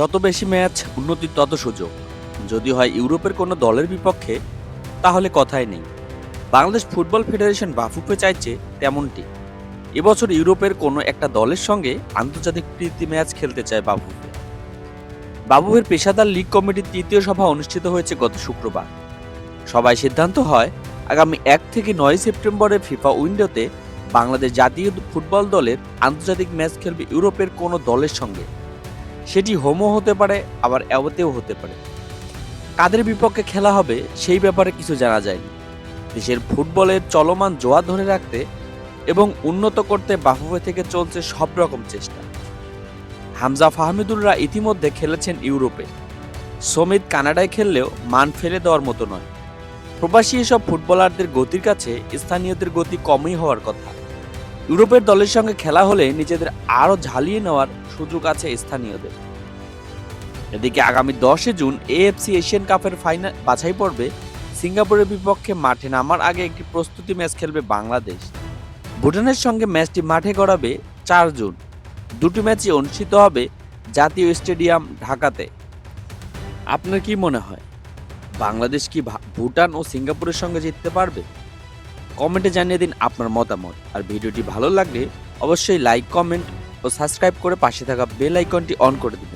যত বেশি ম্যাচ উন্নতির তত সুযোগ। যদি হয় ইউরোপের কোনো দলের বিপক্ষে, তাহলে কথাই নেই। বাংলাদেশ ফুটবল ফেডারেশন বাফুফে চাইছে তেমনটি। এবছর ইউরোপের কোনো একটা দলের সঙ্গে আন্তর্জাতিক প্রীতি ম্যাচ খেলতে চায় বাফুফে। বাফুফের পেশাদার লীগ কমিটির তৃতীয় সভা অনুষ্ঠিত হয়েছে গত শুক্রবার। সভায় সিদ্ধান্ত হয় আগামী 1 থেকে 9 সেপ্টেম্বরের ফিফা উইন্ডোতে বাংলাদেশ জাতীয় ফুটবল দলের আন্তর্জাতিক ম্যাচ খেলবে ইউরোপের কোনো দলের সঙ্গে। সেটি হোমও হতে পারে, আবার অ্যাওতেও হতে পারে। কাদের বিপক্ষে খেলা হবে সেই ব্যাপারে কিছু জানা যায়নি। দেশের ফুটবলের চলমান জোয়ার ধরে রাখতে এবং উন্নত করতে বাফুফে থেকে চলছে সব রকম চেষ্টা। হামজা ফাহমিদুলরা ইতিমধ্যে খেলেছেন ইউরোপে। সমিত কানাডায় খেললেও মান ফেলে দেওয়ার মতো নয়। প্রবাসী এসব ফুটবলারদের গতির কাছে স্থানীয়দের গতি কমই হওয়ার কথা। ইউরোপের দলের সঙ্গে খেলা হলে নিজেদের আরও ঝালিয়ে নেওয়ার সুযোগ আছে স্থানীয়দের। এদিকে আগামী 10 জুন এএফসি এশিয়ান কাপের ফাইনাল বাছাই পর্বে সিঙ্গাপুরের বিপক্ষে মাঠে নামার আগে একটি প্রস্তুতি ম্যাচ খেলবে বাংলাদেশ। ভুটানের সঙ্গে ম্যাচটি মাঠে গড়াবে 4 জুন। দুটি ম্যাচই অনুষ্ঠিত হবে জাতীয় স্টেডিয়াম ঢাকাতে। আপনার কি মনে হয়, বাংলাদেশ কি ভুটান ও সিঙ্গাপুরের সঙ্গে জিততে পারবে? কমেন্টে জানিয়ে দিন আপনার মতামত। আর ভিডিওটি ভালো লাগলে অবশ্যই লাইক, কমেন্ট ও সাবস্ক্রাইব করে পাশে থাকা বেল আইকনটি অন করে দিন।